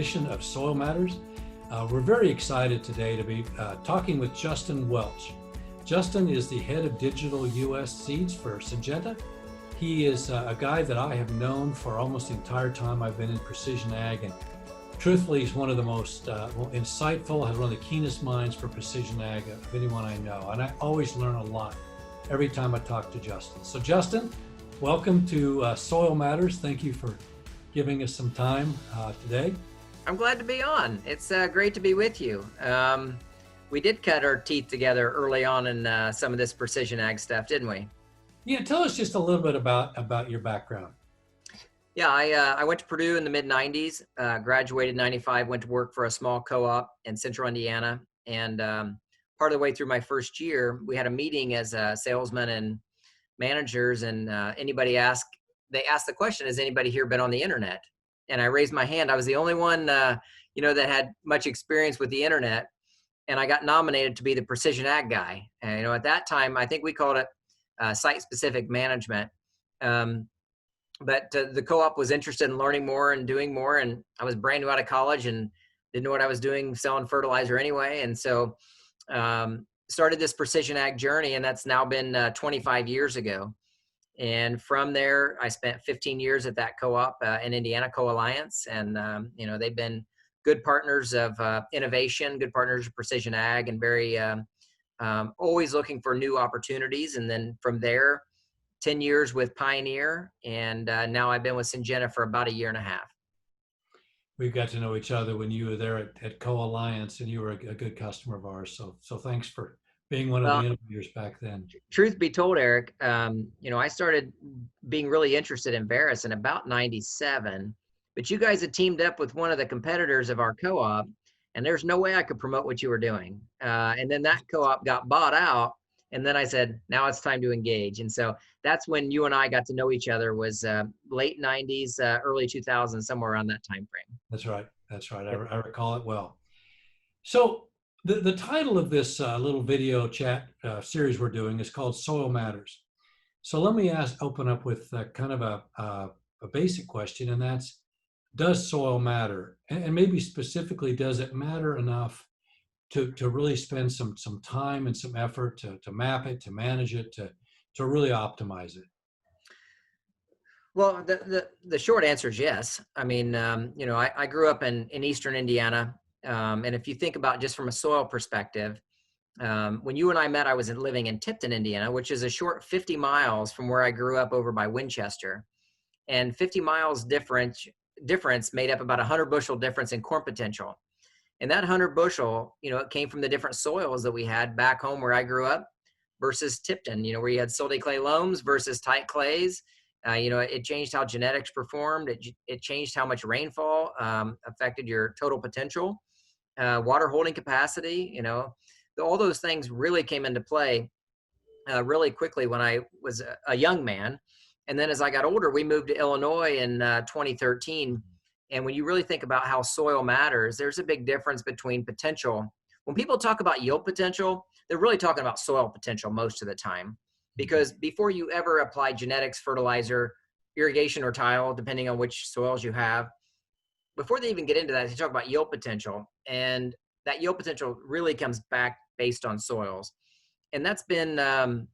edition of Soil Matters. We're very excited today to be talking with Justin Welch. Justin is the head of digital U.S. seeds for Syngenta. He is a guy that I have known for almost the entire time I've been in precision ag, and truthfully, he's one of the most insightful, has one of the keenest minds for precision ag of anyone I know. And I always learn a lot every time I talk to Justin. So Justin, welcome to Soil Matters. Thank you for giving us some time today. I'm glad to be on. It's great to be with you. We did cut our teeth together early on in some of this precision ag stuff, didn't we? Yeah, tell us just a little bit about your background. Yeah, I went to Purdue in the mid-90s, graduated in 95, went to work for a small co-op in central Indiana. And part of the way through my first year, we had a meeting as salesmen and managers, and they asked the question, has anybody here been on the internet? And I raised my hand. I was the only one, that had much experience with the internet. And I got nominated to be the precision ag guy. And, at that time, I think we called it site-specific management. But the co-op was interested in learning more and doing more. And I was brand new out of college and didn't know what I was doing, selling fertilizer anyway. And so started this precision ag journey, and that's now been 25 years ago. And from there, I spent 15 years at that co-op in Indiana Co-Alliance. And, they've been good partners of innovation, good partners of precision ag, and very always looking for new opportunities. And then from there, 10 years with Pioneer. And now I've been with Syngenta for about a year and a half. We've got to know each other when you were there at Co-Alliance, and you were a good customer of ours. So thanks for being one of the innovators back then. Truth be told, Eric, I started being really interested in Varus in about 97, but you guys had teamed up with one of the competitors of our co-op, and there's no way I could promote what you were doing. And then that co-op got bought out, and then I said, now it's time to engage. And so that's when you and I got to know each other, was late 90s, early 2000s, somewhere around that time frame. That's right. I recall it well. So the title of this little video chat series we're doing is called Soil Matters. So let me open up with kind of a basic question, and that's, does soil matter? And maybe specifically, does it matter enough to really spend some time and some effort to map it, to manage it, to really optimize it? Well, the short answer is yes. I mean, I grew up in Eastern Indiana. And if you think about just from a soil perspective, when you and I met, I was living in Tipton, Indiana, which is a short 50 miles from where I grew up over by Winchester. And 50 miles difference made up about 100 bushel difference in corn potential. And that 100 bushel, it came from the different soils that we had back home where I grew up versus Tipton, where you had silty clay loams versus tight clays. It changed how genetics performed. It changed how much rainfall affected your total potential. Water holding capacity, all those things really came into play really quickly when I was a young man. And then as I got older, we moved to Illinois in 2013. And when you really think about how soil matters, there's a big difference between potential. When people talk about yield potential, they're really talking about soil potential most of the time. Because before you ever apply genetics, fertilizer, irrigation, or tile, depending on which soils you have, before they even get into that, they talk about yield potential. And that yield potential really comes back based on soils. And that's been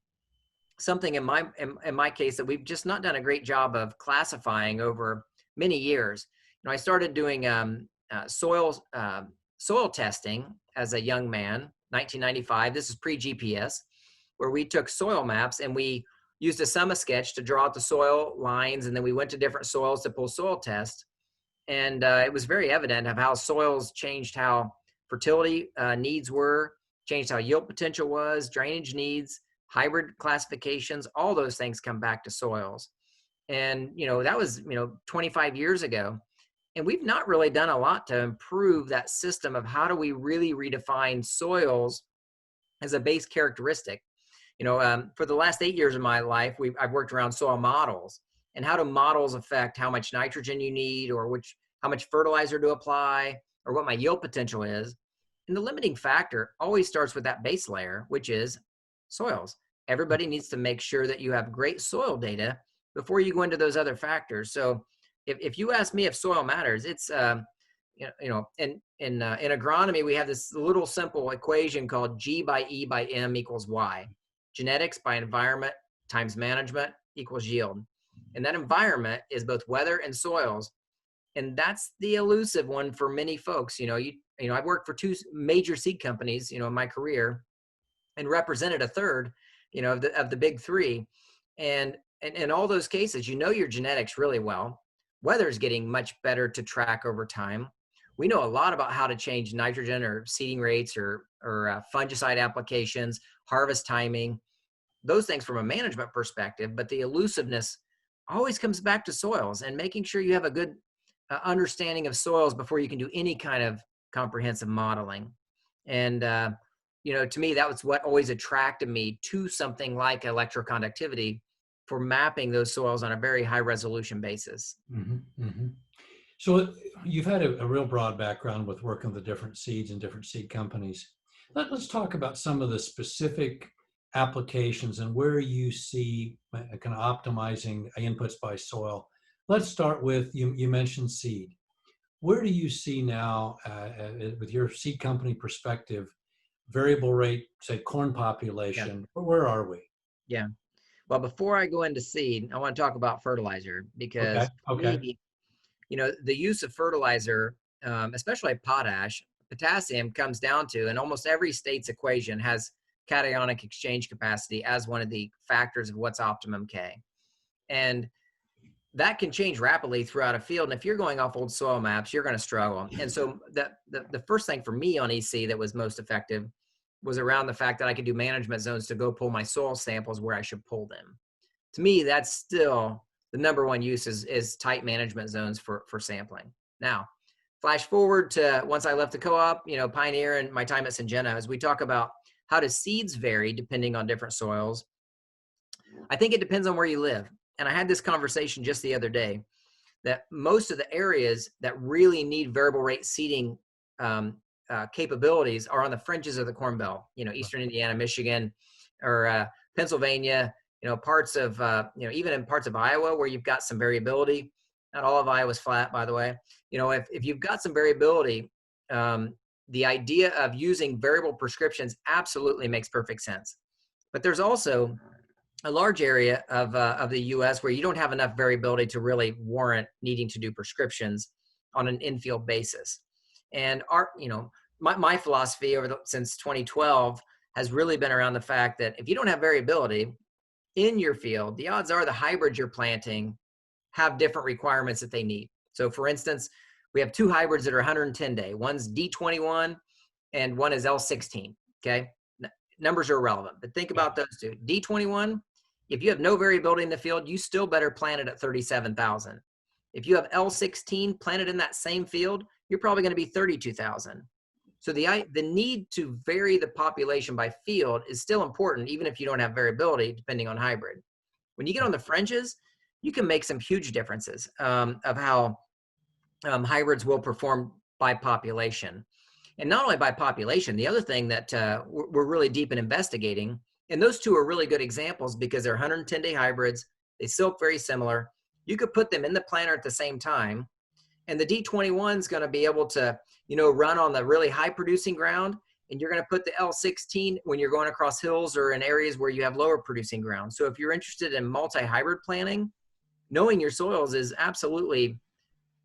something in my case that we've just not done a great job of classifying over many years. I started doing soil testing as a young man, 1995. This is pre-GPS, where we took soil maps and we used a summa sketch to draw out the soil lines. And then we went to different soils to pull soil tests. And it was very evident of how soils changed how fertility needs were, changed how yield potential was, drainage needs, hybrid classifications, all those things come back to soils. And, that was, 25 years ago. And we've not really done a lot to improve that system of how do we really redefine soils as a base characteristic. For the last 8 years of my life, I've worked around soil models. And how do models affect how much nitrogen you need, or how much fertilizer to apply, or what my yield potential is? And the limiting factor always starts with that base layer, which is soils. Everybody needs to make sure that you have great soil data before you go into those other factors. So if you ask me if soil matters, it's in agronomy, we have this little simple equation called G by E by M equals Y. Genetics by environment times management equals yield. And that environment is both weather and soils. And that's the elusive one for many folks. I've worked for two major seed companies, in my career, and represented a third, of the big three. And in all those cases, your genetics really well. Weather is getting much better to track over time. We know a lot about how to change nitrogen or seeding rates or fungicide applications, harvest timing, those things from a management perspective. But the elusiveness always comes back to soils and making sure you have a good understanding of soils before you can do any kind of comprehensive modeling. And, to me, that was what always attracted me to something like electroconductivity for mapping those soils on a very high resolution basis. Mm-hmm, mm-hmm. So you've had a real broad background with working with the different seeds and different seed companies. Let's talk about some of the specific applications and where you see kind of optimizing inputs by soil. Let's start with, you mentioned seed. Where do you see now, with your seed company perspective, variable rate, say corn population, where are we? Yeah. Well, before I go into seed, I want to talk about fertilizer because Okay. me, the use of fertilizer, especially potash, potassium comes down to, and almost every state's equation has cationic exchange capacity as one of the factors of what's optimum K. And that can change rapidly throughout a field. And if you're going off old soil maps, you're going to struggle. And so the first thing for me on EC that was most effective was around the fact that I could do management zones to go pull my soil samples where I should pull them. To me, that's still the number one use is tight management zones for sampling. Now, flash forward to once I left the co-op, Pioneer, and my time at Syngenta, as we talk about how do seeds vary depending on different soils. I think it depends on where you live. And I had this conversation just the other day that most of the areas that really need variable rate seeding capabilities are on the fringes of the Corn Belt, Eastern Indiana, Michigan, or Pennsylvania, parts of, even in parts of Iowa where you've got some variability. Not all of Iowa's flat, by the way. If you've got some variability, the idea of using variable prescriptions absolutely makes perfect sense. But there's also a large area of the U.S. where you don't have enough variability to really warrant needing to do prescriptions on an infield basis. And my philosophy since 2012 has really been around the fact that if you don't have variability in your field, the odds are the hybrids you're planting have different requirements that they need. So for instance, we have two hybrids that are 110 day. One's D21 and one is L16, okay? Numbers are irrelevant, but think about those two. D21, if you have no variability in the field, you still better plant it at 37,000. If you have L16 planted in that same field, you're probably going to be 32,000. So the need to vary the population by field is still important, even if you don't have variability, depending on hybrid. When you get on the fringes, you can make some huge differences of how hybrids will perform by population. And not only by population, the other thing that we're really deep in investigating, and those two are really good examples because they're 110-day hybrids. They silk very similar. You could put them in the planter at the same time, and the D21 is going to be able to, run on the really high producing ground, and you're going to put the L16 when you're going across hills or in areas where you have lower producing ground. So if you're interested in multi-hybrid planting, knowing your soils is absolutely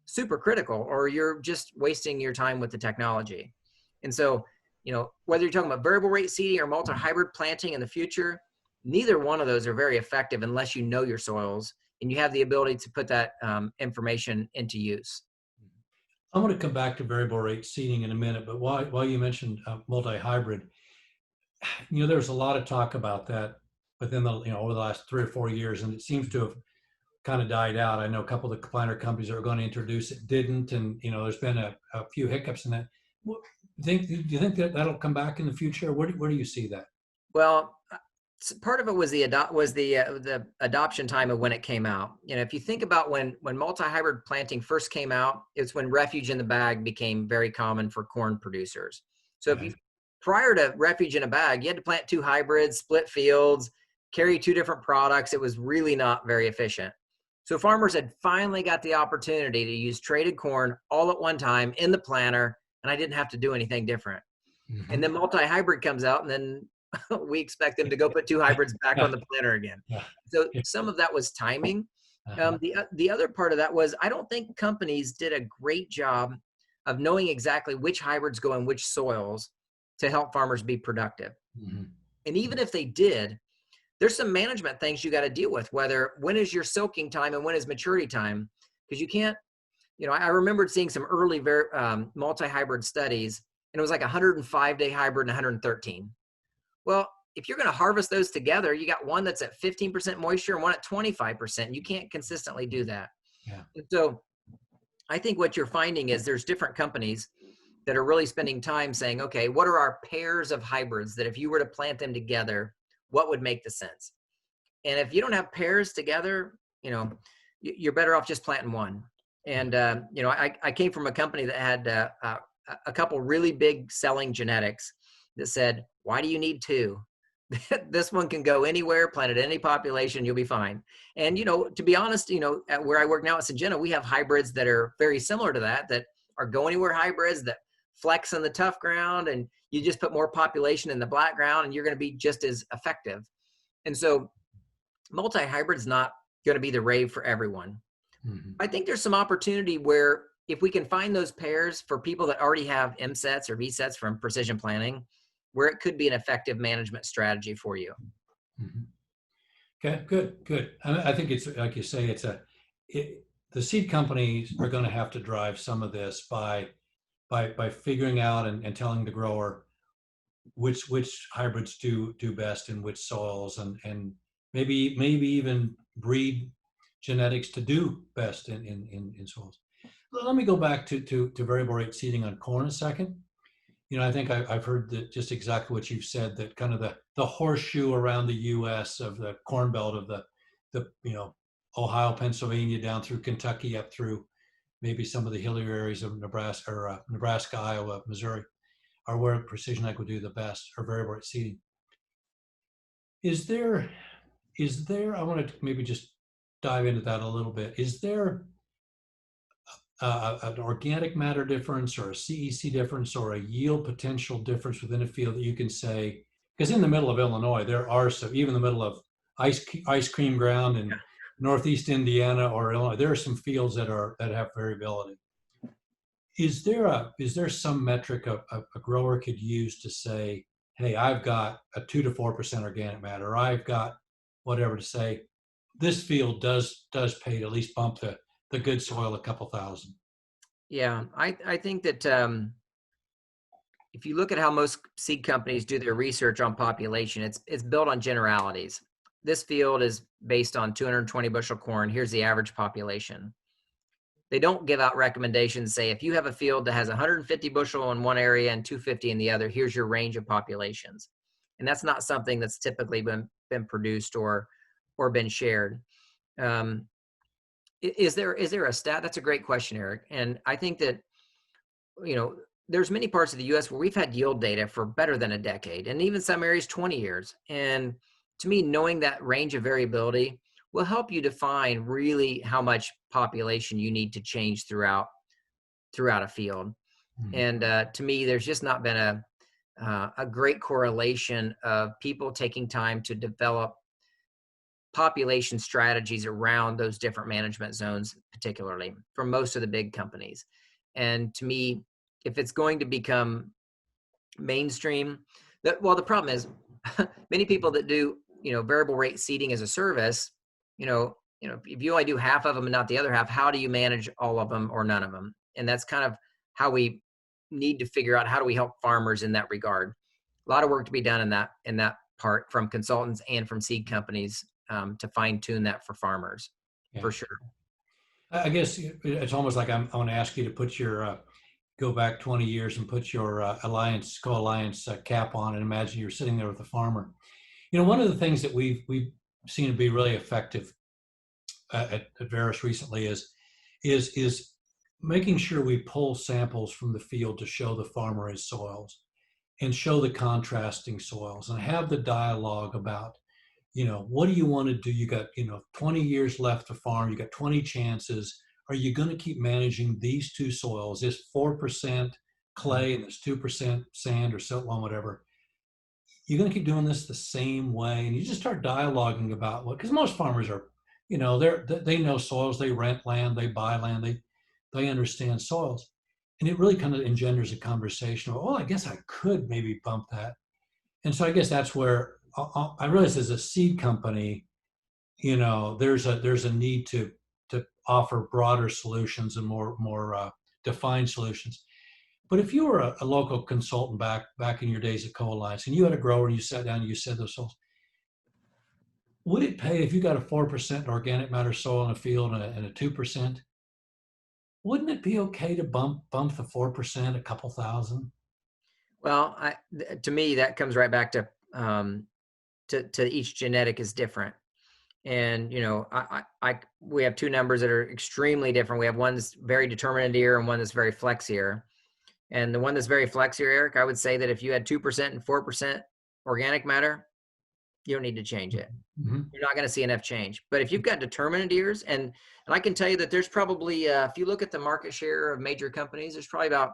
super critical, or you're just wasting your time with the technology. And so, whether you're talking about variable rate seeding or multi-hybrid planting in the future, neither one of those are very effective unless you know your soils and you have the ability to put that information into use. I'm going to come back to variable rate seeding in a minute, but while you mentioned multi-hybrid, there's a lot of talk about that within the, over the last 3 or 4 years, and it seems to have kind of died out. I know a couple of the planter companies that were going to introduce it didn't, and there's been a few hiccups in that. Do you think that that'll come back in the future? Where do you see that? Well, part of it was the adoption time of when it came out. If you think about when multi-hybrid planting first came out, it's when refuge in the bag became very common for corn producers. So prior to refuge in a bag, you had to plant 2 hybrids, split fields, carry 2 different products. It was really not very efficient. So farmers had finally got the opportunity to use traded corn all at one time in the planter, and I didn't have to do anything different. And then multi-hybrid comes out, and then we expect them to go put two hybrids back on the planter again. So some of that was timing. The other part of that was I don't think companies did a great job of knowing exactly which hybrids go in which soils to help farmers be productive. And even if they did, there's some management things you got to deal with, whether when is your soaking time and when is maturity time, because you can't, I remembered seeing some early multi-hybrid studies, and it was like 105-day hybrid and 113. Well, if you're going to harvest those together, you got one that's at 15% moisture and one at 25%. You can't consistently do that. And so I think what you're finding is there's different companies that are really spending time saying, okay, what are our pairs of hybrids that if you were to plant them together, what would make the sense? And if you don't have pairs together, you're better off just planting one. And, I came from a company that had a couple really big selling genetics that said, why do you need two? This one can go anywhere, plant it in any population, you'll be fine. And, to be honest, at where I work now at Syngenta, we have hybrids that are very similar to that are go anywhere hybrids that flex on the tough ground, and you just put more population in the black ground and you're going to be just as effective. And so multi-hybrid's not going to be the rave for everyone. I think there's some opportunity where if we can find those pairs for people that already have M sets or V sets from precision planting, where it could be an effective management strategy for you. Okay, good. I think it's like you say, the seed companies are going to have to drive some of this by figuring out and telling the grower which hybrids do best in which soils, and maybe even breed genetics to do best in soils. Let me go back to variable rate seeding on corn a second. I think I've heard that just exactly what you've said, that kind of the horseshoe around the U.S. of the corn belt of the Ohio, Pennsylvania, down through Kentucky, up through maybe some of the hillier areas of Nebraska, or Nebraska, Iowa, Missouri, are where precision ag would do the best, or variable rate seeding. Is there, I want to maybe just dive into that a little bit. Is there an organic matter difference or a CEC difference or a yield potential difference within a field that you can say, because in the middle of Illinois, there are some, even in the middle of ice cream ground in Northeast Indiana or Illinois, there are some fields that have variability. Is there some metric a grower could use to say, hey, I've got a 2 to 4% organic matter, or I've got whatever, to say this field does pay to at least bump the good soil a couple thousand? Yeah, I think that if you look at how most seed companies do their research on population, it's built on generalities. This field is based on 220 bushel corn. Here's the average population. They don't give out recommendations, say, if you have a field that has 150 bushel in one area and 250 in the other, here's your range of populations. And that's not something that's typically been produced or been shared. Is there a stat? That's a great question, Eric. And I think that, there's many parts of the U.S. where we've had yield data for better than a decade, and even some areas 20 years. And to me, knowing that range of variability will help you define really how much population you need to change throughout a field. And to me, there's just not been a great correlation of people taking time to develop population strategies around those different management zones, particularly from most of the big companies. And to me, if it's going to become mainstream, the problem is many people that do, variable rate seeding as a service, if you only do half of them and not the other half, how do you manage all of them or none of them? And that's kind of how we need to figure out, how do we help farmers in that regard? A lot of work to be done in that part from consultants and from seed companies to fine tune that for farmers, for sure. I guess it's almost like I want to ask you to put your, go back 20 years and put your co-alliance cap on, and imagine you're sitting there with a farmer. One of the things that we've seen to be really effective at Verus recently is making sure we pull samples from the field to show the farmer his soils and show the contrasting soils and have the dialogue about, what do you want to do? You got, 20 years left to farm. You got 20 chances. Are you going to keep managing these two soils, this 4% clay and this 2% sand or silt loam, whatever? You're going to keep doing this the same way. And you just start dialoguing about what, because most farmers are, they know soils, they rent land, they buy land, they understand soils. And it really kind of engenders a conversation of, oh, I guess I could maybe bump that. And so I guess that's where I realize as a seed company, there's a need to offer broader solutions and more defined solutions. But if you were a local consultant back in your days at Co-Alliance and you had a grower and you sat down and you said those soils, would it pay if you got a 4% organic matter soil in a field and a 2%? Wouldn't it be okay to bump the 4% a couple thousand? Well, to me, that comes right back to each genetic is different. And, we have two numbers that are extremely different. We have one that's very determinant ear and one that's very flex ear. And the one that's very flex ear, Eric, I would say that if you had 2% and 4% organic matter, you don't need to change it. Mm-hmm. You're not going to see enough change. But if you've got determinant ears, and I can tell you that there's probably, if you look at the market share of major companies, there's probably about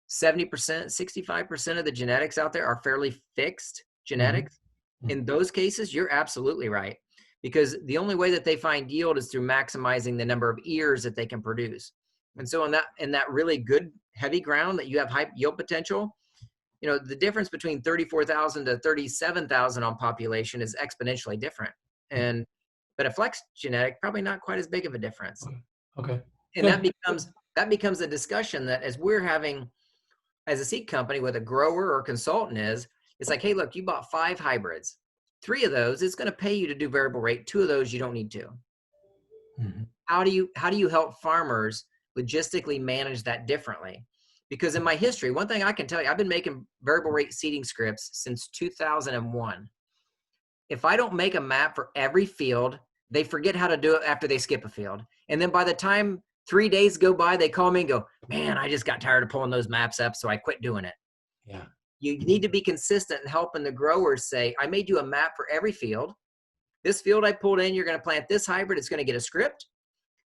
70%, 65% of the genetics out there are fairly fixed genetics. Mm-hmm. In those cases, you're absolutely right. Because the only way that they find yield is through maximizing the number of ears that they can produce. And so in that really good heavy ground that you have high yield potential, the difference between 34,000 to 37,000 on population is exponentially different. But a flex genetic, probably not quite as big of a difference. Okay. And that becomes a discussion that as we're having as a seed company with a grower or consultant it's like, hey, look, you bought 5 hybrids. 3 of those, it's going to pay you to do variable rate. 2 of those, you don't need to. Mm-hmm. How do you help farmers logistically manage that differently? Because in my history, one thing I can tell you, I've been making variable rate seeding scripts since 2001. If I don't make a map for every field, they forget how to do it after they skip a field. And then by the time 3 days go by, they call me and go, man, I just got tired of pulling those maps up, so I quit doing it. Yeah. You need to be consistent in helping the growers say, I made you a map for every field. This field I pulled in, you're going to plant this hybrid. It's going to get a script.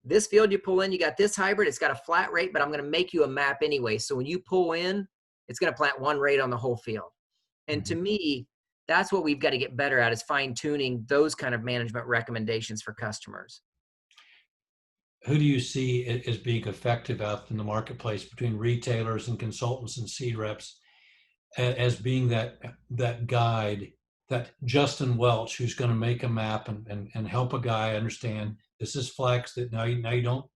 This field you pull in, you got this hybrid. It's got a flat rate, but I'm going to make you a map anyway. So when you pull in, it's going to plant one rate on the whole field. And to me, that's what we've got to get better at, is fine tuning those kind of management recommendations for customers. Who do you see as being effective out in the marketplace between retailers and consultants and seed reps as being that guide, that Justin Welch, who's going to make a map and help a guy understand this is flex, that now you don't,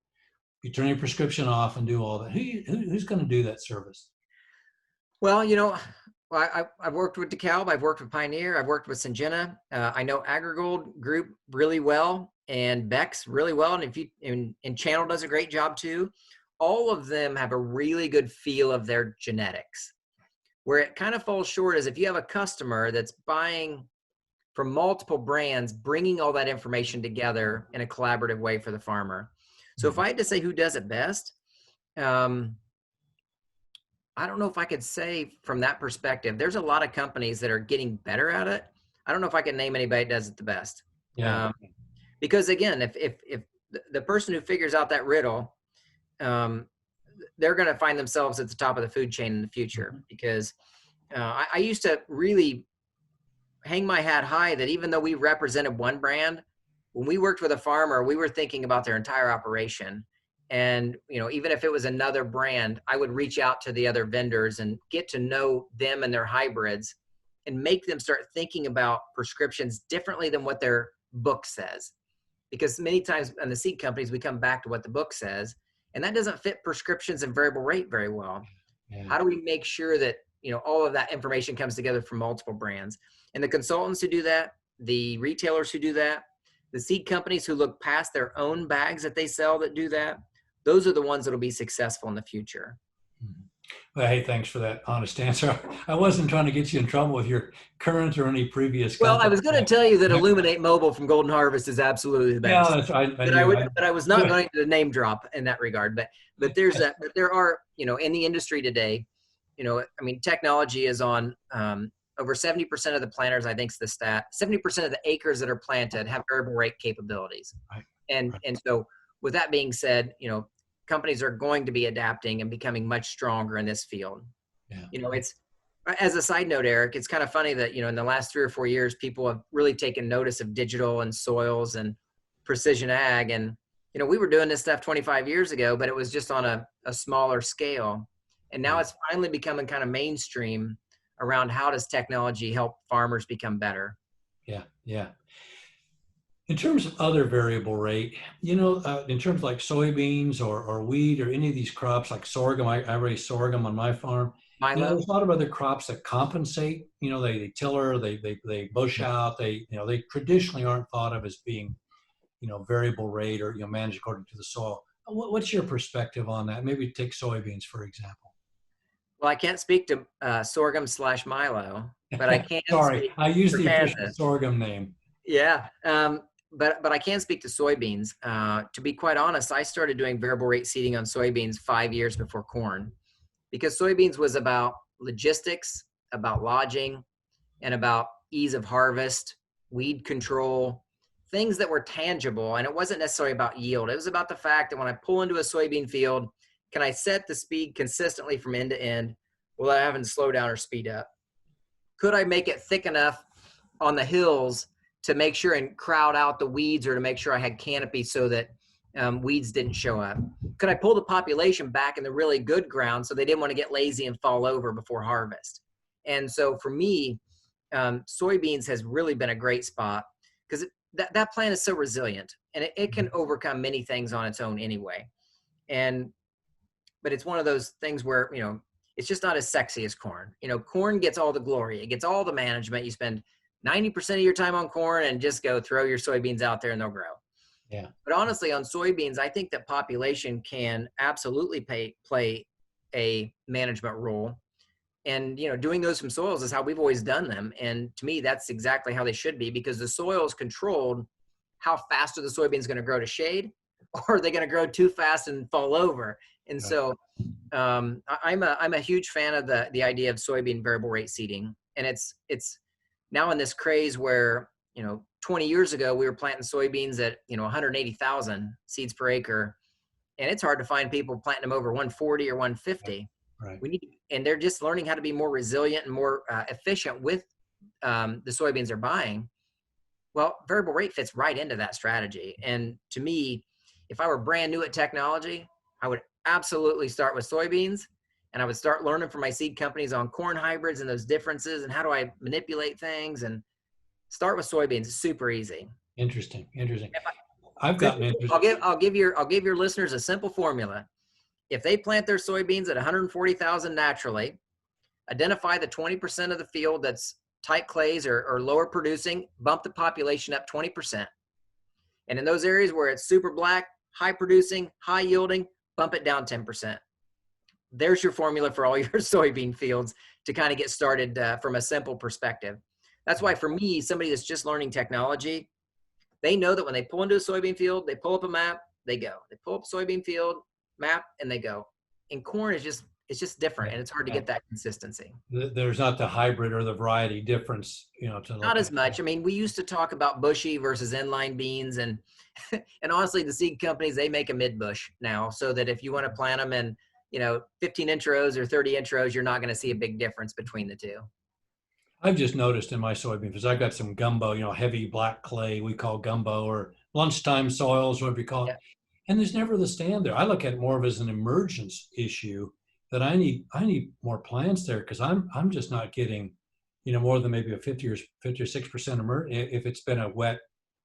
you turn your prescription off and do all that. Who's going to do that service? Well, I've worked with DeKalb, I've worked with Pioneer, I've worked with Syngenta. I know AgriGold Group really well, and Beck's really well, and Channel does a great job too. All of them have a really good feel of their genetics. Where it kind of falls short is if you have a customer that's buying from multiple brands, bringing all that information together in a collaborative way for the farmer. So if I had to say who does it best, I don't know if I could say from that perspective. There's a lot of companies that are getting better at it. I don't know if I can name anybody that does it the best. Yeah. Because again, if the person who figures out that riddle, they're going to find themselves at the top of the food chain in the future. Because I used to really hang my hat high that even though we represented one brand, when we worked with a farmer, we were thinking about their entire operation. And, even if it was another brand, I would reach out to the other vendors and get to know them and their hybrids and make them start thinking about prescriptions differently than what their book says. Because many times in the seed companies, we come back to what the book says, and that doesn't fit prescriptions and variable rate very well. Yeah. How do we make sure that, all of that information comes together from multiple brands? And the consultants who do that, the retailers who do that, the seed companies who look past their own bags that they sell that do that, those are the ones that will be successful in the future. Well, hey, thanks for that honest answer. I wasn't trying to get you in trouble with your current or any previous. Well, I was going to tell you that Illuminate Mobile from Golden Harvest is absolutely the best. Yeah, that's right. But I was not going to name drop in that regard. But there are, in the industry today, technology is on over 70% of the planters, I think is the stat, 70% of the acres that are planted have variable rate capabilities. Right. And, Right. and so with that being said, companies are going to be adapting and becoming much stronger in this field. Yeah. It's, as a side note, Eric, it's kind of funny that, in the last 3 or 4 years, people have really taken notice of digital and soils and precision ag. And, we were doing this stuff 25 years ago, but it was just on a smaller scale. And now it's finally becoming kind of mainstream around how does technology help farmers become better. Yeah. Yeah. In terms of other variable rate, in terms of like soybeans or wheat or any of these crops like sorghum, I raise sorghum on my farm. Milo? There's a lot of other crops that compensate. They tiller, they bush out. They traditionally aren't thought of as being, variable rate or managed according to the soil. What's your perspective on that? Maybe take soybeans for example. Well, I can't speak to sorghum / Milo, but I can Sorry, speak I used for the official Kansas. sorghum name. Yeah. But I can speak to soybeans. To be quite honest, I started doing variable rate seeding on soybeans 5 years before corn, because soybeans was about logistics, about lodging, and about ease of harvest, weed control, things that were tangible. And it wasn't necessarily about yield. It was about the fact that when I pull into a soybean field, can I set the speed consistently from end to end without having to slow down or speed up? Could I make it thick enough on the hills to make sure and crowd out the weeds, or to make sure I had canopy so that weeds didn't show up? Could I pull the population back in the really good ground so they didn't want to get lazy and fall over before harvest? And so for me, soybeans has really been a great spot, because that plant is so resilient, and it can overcome many things on its own anyway. But it's one of those things where, it's just not as sexy as corn. Corn gets all the glory. It gets all the management. You spend 90% of your time on corn and just go throw your soybeans out there and they'll grow. Yeah. But honestly, on soybeans, I think that population can absolutely play a management role. And, doing those from soils is how we've always done them. And to me, that's exactly how they should be, because the soil is controlled. How fast are the soybeans going to grow to shade, or are they going to grow too fast and fall over? And so I'm a huge fan of the idea of soybean variable rate seeding. And it's now in this craze where, 20 years ago, we were planting soybeans at, 180,000 seeds per acre. And it's hard to find people planting them over 140 or 150. Right. And they're just learning how to be more resilient and more efficient with the soybeans they're buying. Well, variable rate fits right into that strategy. And to me, if I were brand new at technology, I would absolutely start with soybeans, and I would start learning from my seed companies on corn hybrids and those differences and how do I manipulate things, and start with soybeans. It's super easy. Interesting. I've gotten interested. I'll give your listeners a simple formula. If they plant their soybeans at 140,000 naturally, identify the 20% of the field that's tight clays or lower producing, bump the population up 20%. And in those areas where it's super black, high producing, high yielding, bump it down 10%. There's your formula for all your soybean fields to kind of get started from a simple perspective. That's why for me, somebody that's just learning technology, they know that when they pull into a soybean field, they pull up a map, they go. They pull up a soybean field map and they go. In corn, it's just different, and it's hard to get that consistency. There's not the hybrid or the variety difference, Not as much. I mean, we used to talk about bushy versus inline beans, and honestly, the seed companies, they make a mid bush now, so that if you want to plant them in 15-inch rows or 30-inch rows, you're not going to see a big difference between the two. I've just noticed in my soybean, because I've got some gumbo, heavy black clay we call gumbo, or lunchtime soils, whatever you call it. Yeah. And there's never the stand there. I look at it more of as an emergence issue, that I need more plants there, because I'm just not getting, more than maybe a 50 or 6% if it's been a wet,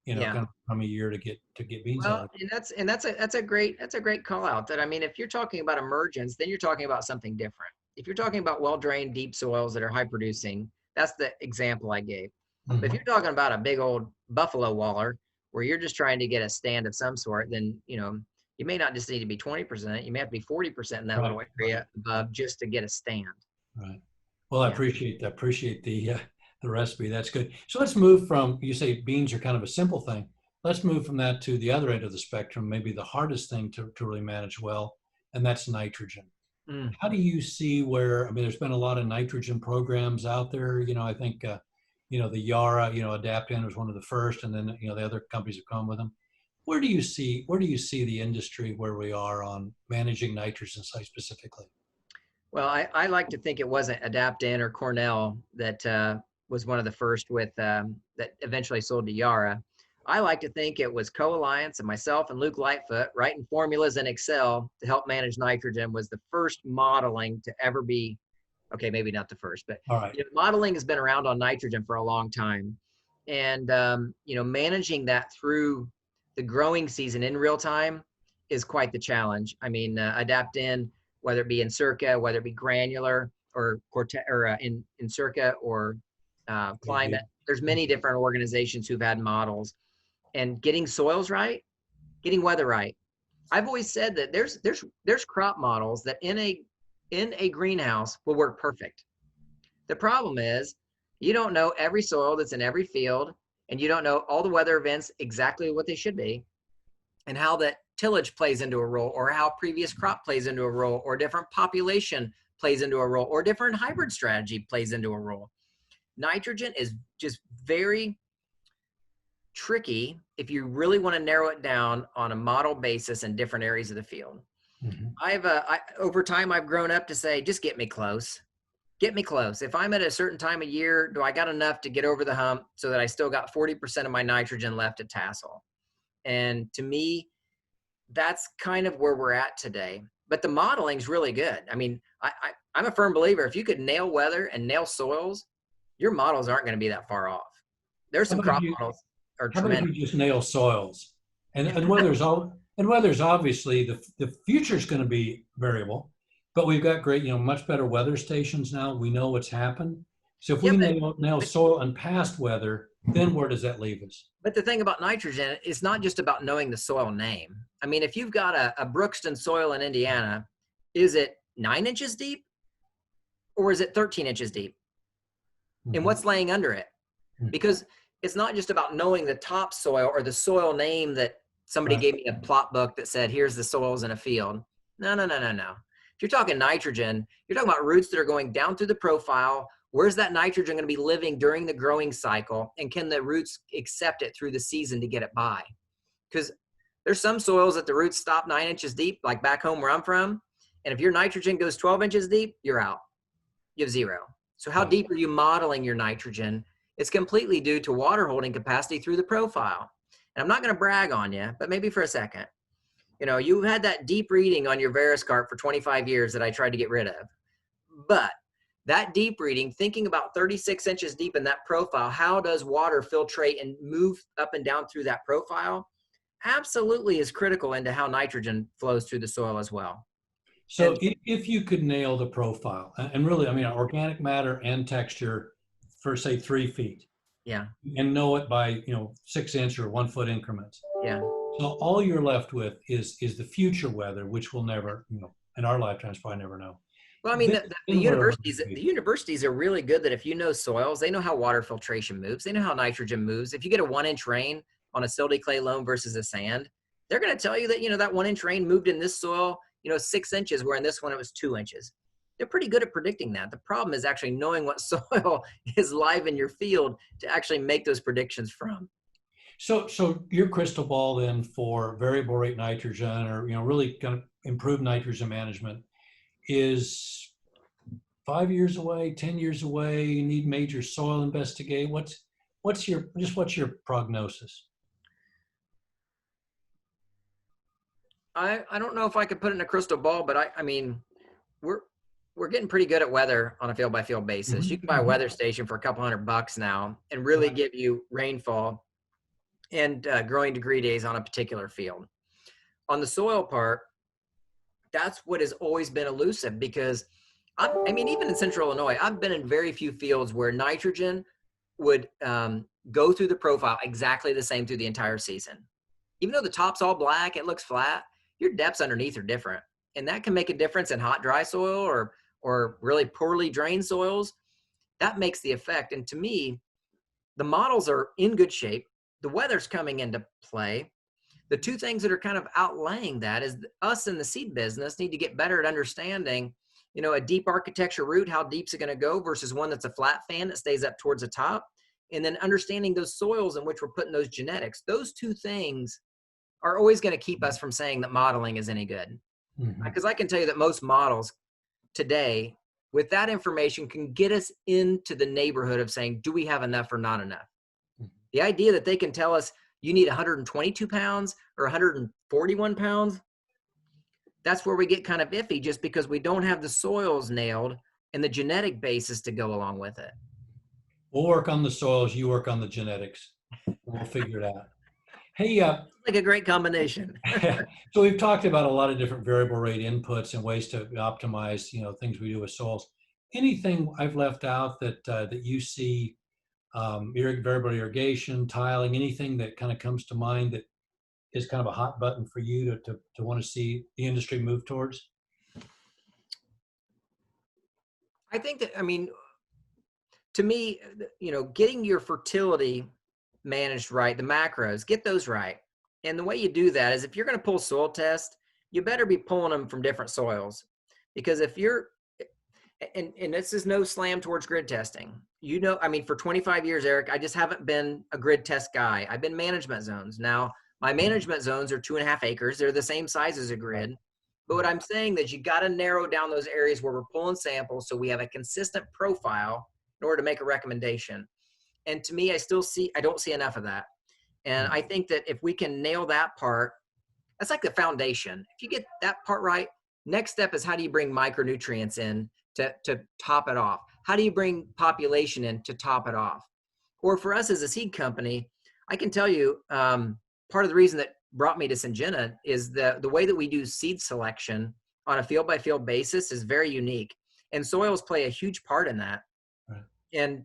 kind of from a year to get beans out. And that's a great call out. That, I mean, if you're talking about emergence, then you're talking about something different. If you're talking about well-drained deep soils that are high producing, that's the example I gave. Mm-hmm. But if you're talking about a big old buffalo waller where you're just trying to get a stand of some sort, then you may not just need to be 20%. You may have to be 40% in that little area above just to get a stand. Right. Well, I appreciate the recipe. That's good. So let's move from, you say beans are kind of a simple thing. Let's move from that to the other end of the spectrum, maybe the hardest thing to really manage well, and that's nitrogen. Mm. How do you see where, I mean, there's been a lot of nitrogen programs out there. I think, the Yara, Adaptan was one of the first, and then, the other companies have come with them. Where do you see the industry where we are on managing nitrogen site specifically? Well, I like to think it wasn't Adaptan or Cornell that was one of the first with that eventually sold to Yara. I like to think it was Co-Alliance and myself and Luke Lightfoot writing formulas in Excel to help manage nitrogen was the first modeling to ever be, okay, maybe not the first, but All right. modeling has been around on nitrogen for a long time. And, managing that through the growing season in real time is quite the challenge. I mean, Adaptin, whether it be in Circa, whether it be granular or in Circa or Climate, there's many different organizations who've had models. And getting soils right, getting weather right. I've always said that there's crop models that in a greenhouse will work perfect. The problem is you don't know every soil that's in every field, and you don't know all the weather events exactly what they should be, and how that tillage plays into a role, or how previous crop plays into a role, or different population plays into a role, or different hybrid strategy plays into a role. Nitrogen is just very tricky if you really want to narrow it down on a model basis in different areas of the field. Mhm. Over time, I've grown up to say, just get me close. Get me close. If I'm at a certain time of year, do I got enough to get over the hump so that I still got 40% of my nitrogen left at tassel? And to me, that's kind of where we're at today. But the modeling's really good. I mean, I'm a firm believer. If you could nail weather and nail soils, your models aren't going to be that far off. There's How some about crop you? models are How about tremendous. you just nail soils? And weather's obviously the future is going to be variable, but we've got great, much better weather stations now. We know what's happened. So if Yeah, we but nail but soil and past weather, then where does that leave us? but the thing about nitrogen, it's not just about knowing the soil name. I mean, if you've got a Brookston soil in Indiana, is it 9 inches deep or is it 13 inches deep? And Mhm. what's laying under it? Mhm. Because it's not just about knowing the topsoil or the soil name that somebody Right. gave me a plot book that said, here's the soils in a field. No, no, no, no, no. If you're talking nitrogen, you're talking about roots that are going down through the profile. Where's that nitrogen going to be living during the growing cycle? And can the roots accept it through the season to get it by? Because there's some soils that the roots stop 9 inches deep, like back home where I'm from. And if your nitrogen goes 12 inches deep, you're out. You have zero. So how Right. deep are you modeling your nitrogen? It's completely due to water holding capacity through the profile. And I'm not going to brag on you, but maybe for a second. You had that deep reading on your Veriscarp for 25 years that I tried to get rid of. But that deep reading, thinking about 36 inches deep in that profile, how does water filtrate and move up and down through that profile? Absolutely is critical into how nitrogen flows through the soil as well. So And if you could nail the profile, and really, I mean, organic matter and texture for say 3 feet, yeah, and know it by 6 inch or 1 foot increments. yeah. So all you're left with is the future weather, which we'll never, in our lifetimes, probably never know. Well, I mean, Then, the then where would universities, we the be? universities are really good that if you know soils, they know how water filtration moves. They know how nitrogen moves. If you get a 1 inch rain on a silty clay loam versus a sand, they're going to tell you that, that 1 inch rain moved in this soil, 6 inches, where in this one it was 2 inches. They're pretty good at predicting that. The problem is actually knowing what soil is live in your field to actually make those predictions from. So your crystal ball then for variable rate nitrogen, or really going to improve nitrogen management, is 5 years away, 10 years away. You need major soil investigate. What's your prognosis? I don't know if I could put it in a crystal ball, but I mean, we're we're getting pretty good at weather on a field by field basis. You Mhm, can buy a mhm. weather station for a couple $100 now and really give you rainfall and growing degree days on a particular field. On the soil part, that's what has always been elusive because I mean, even in central Illinois, I've been in very few fields where nitrogen would go through the profile exactly the same through the entire season. Even though the top's all black, it looks flat, your depths underneath are different. And that can make a difference in hot, dry soil or really poorly drained soils. That makes the effect. And to me, the models are in good shape. The weather's coming into play. the two things that are kind of outlaying that is us in the seed business need to get better at understanding, you know, a deep architecture root, how deep's it going to go versus one that's a flat fan that stays up towards the top. And then understanding those soils in which we're putting those genetics. Those two things are always going to keep us from saying that modeling is any good. Because I can tell you that most models today, with that information, can get us into the neighborhood of saying, do we have enough or not enough? The idea that they can tell us you need 122 pounds or 141 pounds, that's where we get kind of iffy, just because we don't have the soils nailed and the genetic basis to go along with it. We'll work on the soils, you work on the genetics. We'll figure it out. Hey, like a great combination. so we've talked about a lot of different variable rate inputs and ways to optimize, you know, things we do with soils. Anything I've left out that that you see, variable irrigation, tiling, anything that kind of comes to mind that is kind of a hot button for you to want to see the industry move towards? I think that, I mean, to me, you know, getting your fertility managed right, the macros, get those right. And the way you do that is if you're going to pull soil test, you better be pulling them from different soils. Because if you're, and this is no slam towards grid testing. You know, I mean, for 25 years, Eric, I just haven't been a grid test guy. I've been management zones. Now, my management zones are 2.5 acres. They're the same size as a grid. But what I'm saying is you got to narrow down those areas where we're pulling samples so we have a consistent profile in order to make a recommendation. And to me, I don't see enough of that. And I think that if we can nail that part, that's like the foundation. If you get that part right, next step is how do you bring micronutrients in to top it off? How do you bring population in to top it off? Or for us as a seed company, I can tell you, part of the reason that brought me to Syngenta is the way that we do seed selection on a field by field basis is very unique. And soils play a huge part in that. Right. And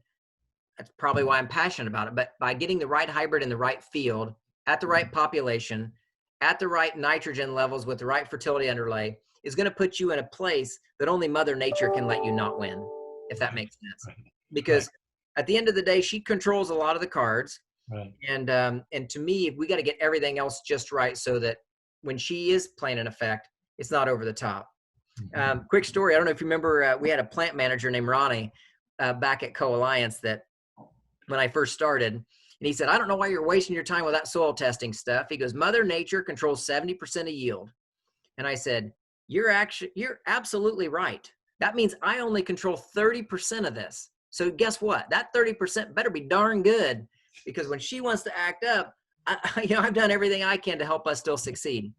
that's probably why I'm passionate about it. But by getting the right hybrid in the right field, at the right population, at the right nitrogen levels with the right fertility underlay, is going to put you in a place that only Mother Nature can let you not win, if that makes sense. Because at the end of the day, she controls a lot of the cards. Right. And to me, we got to get everything else just right so that when she is playing an effect, it's not over the top. Quick story. I don't know if you remember, we had a plant manager named Ronnie back at Co-Alliance that when I first started, and he said, I don't know why you're wasting your time with that soil testing stuff. He goes, Mother Nature controls 70% of yield. And I said, you're absolutely right. That means I only control 30% of this. So guess what? That 30% better be darn good, because when she wants to act up, I've done everything I can to help us still succeed.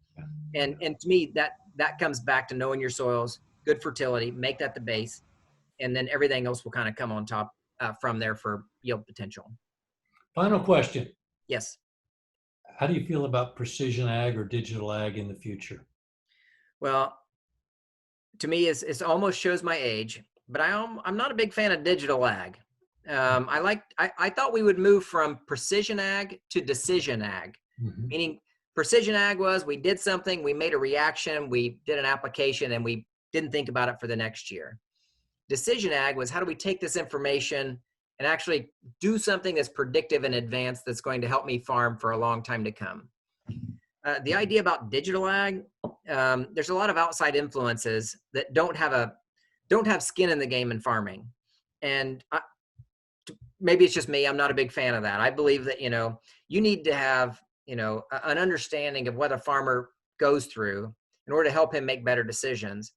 And to me, that comes back to knowing your soils, good fertility, make that the base, and then everything else will kind of come on top from there for yield potential. Final question. Yes. How do you feel about precision ag or digital ag in the future? Well, to me, it almost shows my age, but I'm not a big fan of digital ag. I thought we would move from precision ag to decision ag, meaning precision ag was we did something, we made a reaction, we did an application, and we didn't think about it for the next year. Decision ag was how do we take this information and actually do something that's predictive in advance that's going to help me farm for a long time to come. The idea about digital ag, there's a lot of outside influences that don't have skin in the game in farming. And maybe it's just me, I'm not a big fan of that. I believe that, you need to have, an understanding of what a farmer goes through in order to help him make better decisions.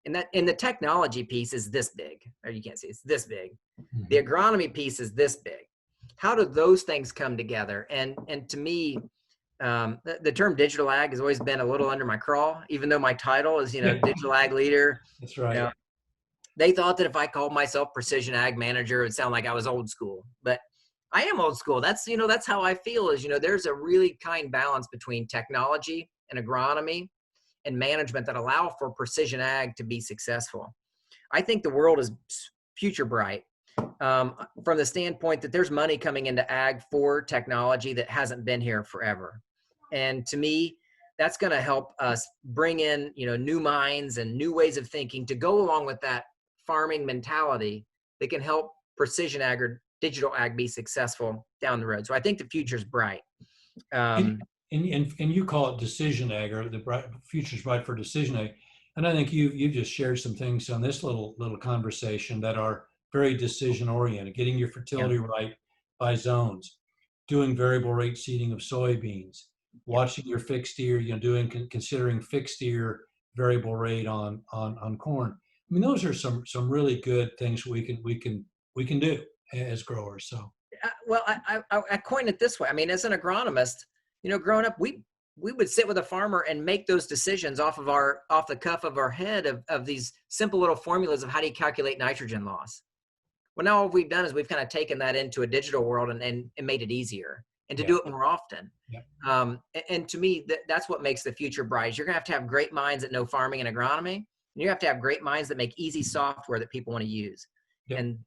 And the technology piece is this big, or you can't see, it's this big. The agronomy piece is this big. How do those things come together? And to me, the term digital ag has always been a little under my crawl, even though my title is, digital ag leader. That's right. They thought that if I called myself precision ag manager, it would sound like I was old school, but I am old school. That's how I feel is, there's a really kind balance between technology and agronomy and management that allow for precision ag to be successful. I think the world is future bright from the standpoint that there's money coming into ag for technology that hasn't been here forever. And to me, that's going to help us bring in, new minds and new ways of thinking to go along with that farming mentality that can help precision ag or digital ag be successful down the road. So I think the future is bright. and you call it decision ag, or the future's bright for decision ag. And I think you just shared some things on this little conversation that are very decision oriented. Getting your Yeah. fertility right by zones, doing variable rate seeding of soybeans, Yeah. watching your fixed year, doing considering fixed year variable rate on corn. I mean, those are some really good things we can do as growers. So Well, I coin it this way. I mean, as an agronomist, growing up, we would sit with a farmer and make those decisions off the cuff of our head of these simple little formulas of how do you calculate nitrogen loss. Well, now what we've done is we've kind of taken that into a digital world and made it easier and to yeah, do it more often. yeah, And to me, that's what makes the future bright. You're gonna have to have great minds that know farming and agronomy. And you have to have great minds that make easy software that people want to use. yeah. And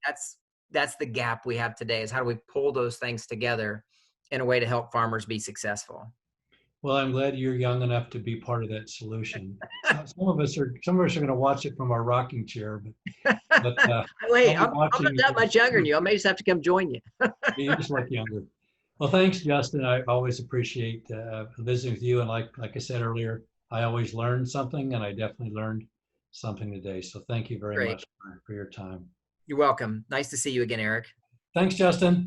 that's the gap we have today, is how do we pull those things together in a way to help farmers be successful. Well, I'm glad you're young enough to be part of that solution. Some of us are going to watch it from our rocking chair, but Wait, I'll be I'm not watching. that much younger than you. I may just have to come join you. You just look younger. Well, thanks, Justin. I always appreciate visiting with you. And like I said earlier, I always learn something, and I definitely learned something today. So thank you very Great. much for your time. You're welcome. Nice to see you again, Eric. Thanks, Justin.